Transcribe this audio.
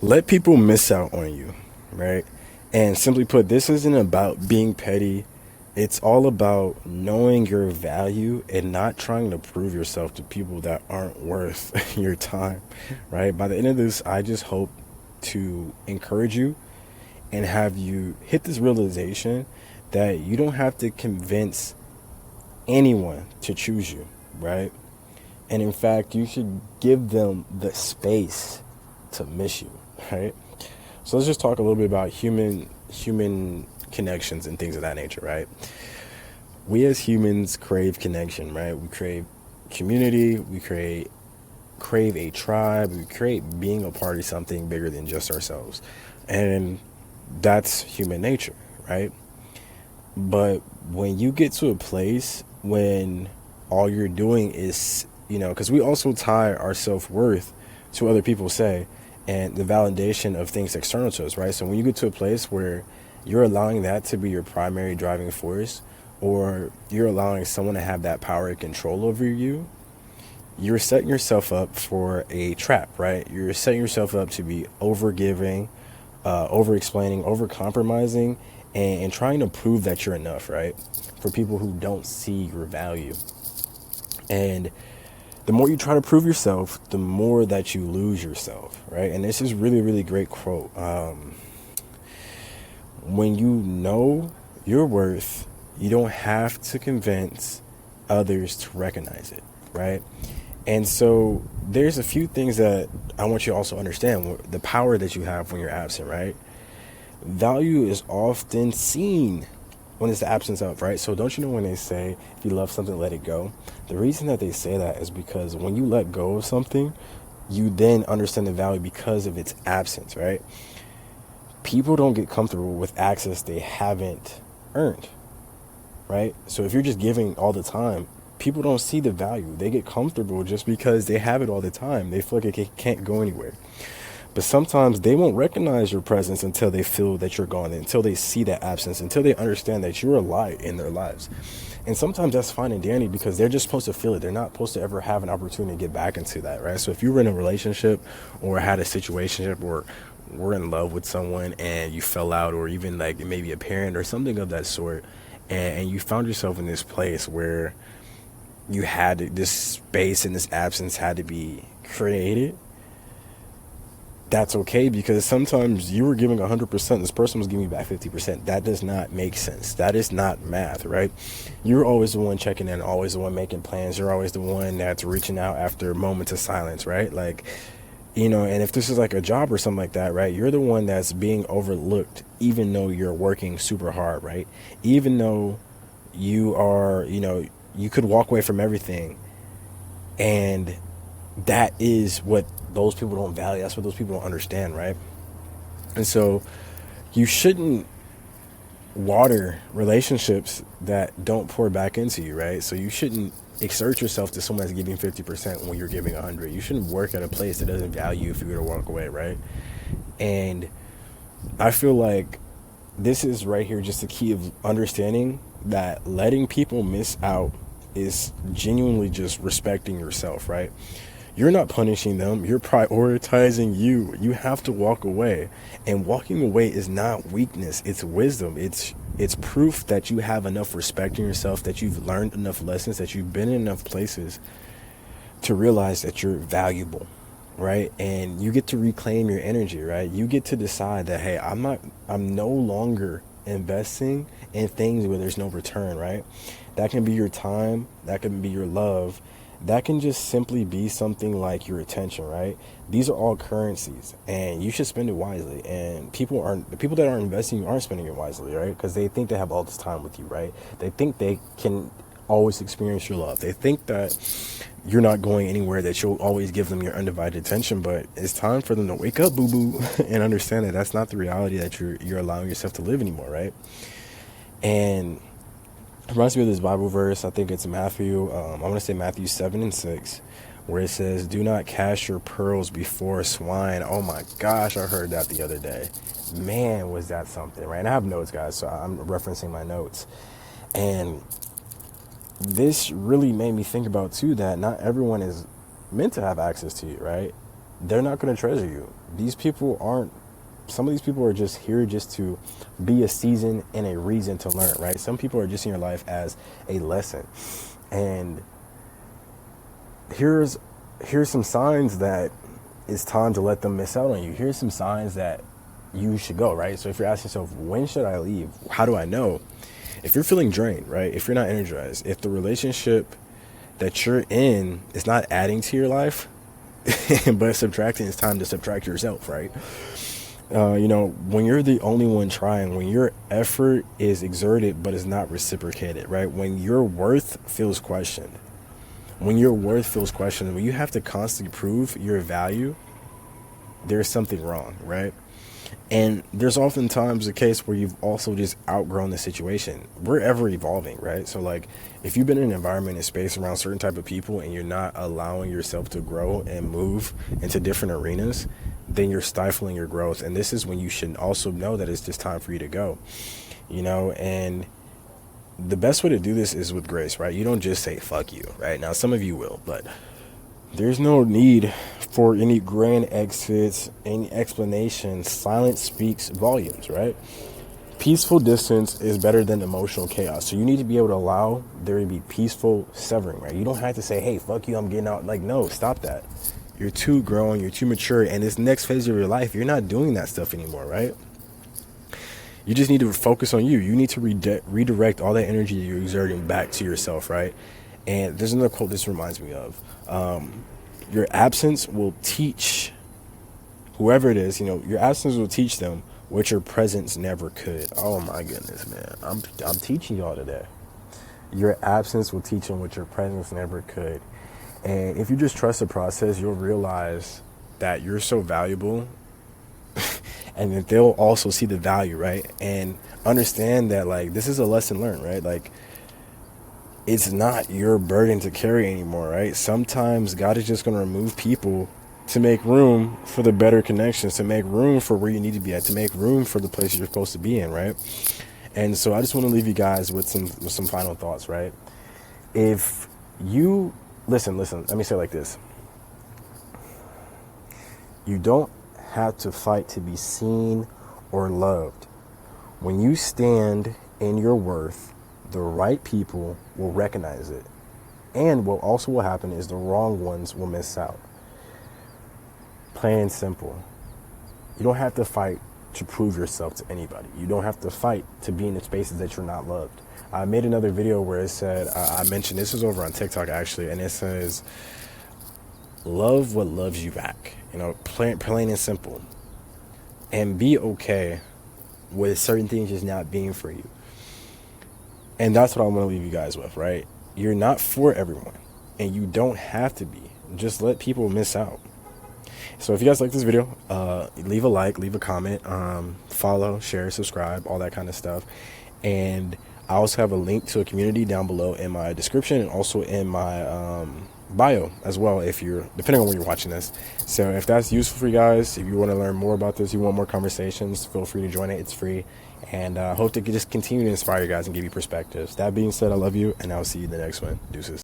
Let people miss out on you, right? And simply put, this isn't about being petty. It's all about knowing your value and not trying to prove yourself to people that aren't worth your time, right? By the end of this, I just hope to encourage you and have you hit this realization that you don't have to convince anyone to choose you, right? And in fact, you should give them the space to miss you, right? So let's just talk a little bit about human connections and things of that nature, right? We as humans crave connection, right? We crave community, crave a tribe, we crave being a part of something bigger than just ourselves. And that's human nature, right? But when you get to a place when all you're doing is, because we also tie our self-worth to other people say and the validation of things external to us, right? So when you get to a place where you're allowing that to be your primary driving force, or you're allowing someone to have that power and control over you, you're setting yourself up for a trap, right? You're setting yourself up to be over giving, over explaining, over compromising, and trying to prove that you're enough, right? For people who don't see your value. And the more you try to prove yourself, the more that you lose yourself, right? And this is really, really great quote. When you know your worth, you don't have to convince others to recognize it, right? And so there's a few things that I want you to also understand the power that you have when you're absent, right? Value is often seen when it's the absence of, right? So don't you know when they say, if you love something, let it go? The reason that they say that is because when you let go of something, you then understand the value because of its absence, right? People don't get comfortable with access they haven't earned, right? So if you're just giving all the time, people don't see the value. They get comfortable just because they have it all the time. They feel like it can't go anywhere. But sometimes they won't recognize your presence until they feel that you're gone, until they see that absence, until they understand that you're a light in their lives. And sometimes that's fine and dandy because they're just supposed to feel it. They're not supposed to ever have an opportunity to get back into that, right? So if you were in a relationship or had a situationship or were in love with someone and you fell out, or even like maybe a parent or something of that sort, and you found yourself in this place where you had this space and this absence had to be created, that's okay, because sometimes you were giving 100%, this person was giving you back 50%. That does not make sense. That is not math, right? You're always the one checking in, always the one making plans. You're always the one that's reaching out after moments of silence, right? Like, and if this is like a job or something like that, right? You're the one that's being overlooked, even though you're working super hard, right? Even though you are, you could walk away from everything, and that is what those people don't value. That's what those people don't understand, right? And so you shouldn't water relationships that don't pour back into you, right? So you shouldn't exert yourself to someone that's giving 50% when you're giving 100. You shouldn't work at a place that doesn't value you if you're going to walk away, right? And I feel like this is right here just the key of understanding that letting people miss out is genuinely just respecting yourself, right? You're not punishing them. You're prioritizing you. You have to walk away. And walking away is not weakness. It's wisdom. It's proof that you have enough respect in yourself, that you've learned enough lessons, that you've been in enough places to realize that you're valuable, right? And you get to reclaim your energy, right? You get to decide that, hey, I'm no longer investing in things where there's no return, right? That can be your time. That can be your love. That can just simply be something like your attention, right? These are all currencies, and you should spend it wisely. And the people that aren't investing, aren't spending it wisely, right? Because they think they have all this time with you, right? They think they can always experience your love. They think that you're not going anywhere, that you'll always give them your undivided attention. But it's time for them to wake up, boo-boo, and understand that that's not the reality that you're allowing yourself to live anymore, right? And reminds me of this Bible verse. I think it's Matthew. I want to say Matthew 7:6, where it says, "Do not cast your pearls before swine." Oh my gosh, I heard that the other day. Man, was that something, right? And I have notes, guys, so I'm referencing my notes. And this really made me think about too that not everyone is meant to have access to you, right? they're not going to treasure you. These people aren't, some of these people are just here just to be a season and a reason to learn, right? Some people are just in your life as a lesson. And here's some signs that it's time to let them miss out on you. Here's some signs that you should go, right? So if you're asking yourself, when should I leave? How do I know? If you're feeling drained, right? If you're not energized, if the relationship that you're in is not adding to your life, but subtracting, it's time to subtract yourself, right? When you're the only one trying, when your effort is exerted but is not reciprocated, right? When your worth feels questioned, when you have to constantly prove your value, there's something wrong, right? And there's oftentimes a case where you've also just outgrown the situation. We're ever evolving, right? So like, if you've been in an environment and space around certain type of people and you're not allowing yourself to grow and move into different arenas, then you're stifling your growth. And this is when you should also know that it's just time for you to go, and the best way to do this is with grace, right? You don't just say, fuck you, right? Now, some of you will, but there's no need for any grand exits, any explanations. Silence speaks volumes, right? Peaceful distance is better than emotional chaos. So you need to be able to allow there to be peaceful severing, right? You don't have to say, hey, fuck you, I'm getting out. Like, no, stop that. You're too grown, you're too mature, and this next phase of your life, you're not doing that stuff anymore, right? You just need to focus on you. You need to redirect all that energy you're exerting back to yourself, right? And there's another quote this reminds me of. Your absence will teach whoever it is, your absence will teach them what your presence never could. Oh my goodness, man. I'm teaching y'all today. Your absence will teach them what your presence never could. And if you just trust the process, you'll realize that you're so valuable and that they'll also see the value, right? And understand that, like, this is a lesson learned, right? Like, it's not your burden to carry anymore, right? Sometimes God is just going to remove people to make room for the better connections, to make room for where you need to be at, to make room for the place you're supposed to be in, right? And so I just want to leave you guys with some final thoughts, right? If you listen, let me say it like this. You don't have to fight to be seen or loved. When you stand in your worth, the right people will recognize it. And what also will happen is the wrong ones will miss out. Plain and simple. You don't have to fight to prove yourself to anybody. You don't have to fight to be in the spaces that you're not loved. I made another video where it said, I mentioned, this was over on TikTok actually, and it says, love what loves you back. Plain and simple. And be okay with certain things just not being for you. And that's what I want to leave you guys with, right? You're not for everyone, and you don't have to be. Just let people miss out. So if you guys like this video, leave a like, leave a comment, follow, share, subscribe, all that kind of stuff. And I also have a link to a community down below in my description and also in my bio as well, if you're, depending on where you're watching this. So if that's useful for you guys, if you want to learn more about this, you want more conversations, feel free to join it. It's free. And I hope to just continue to inspire you guys and give you perspectives. That being said, I love you, and I'll see you in the next one. Deuces.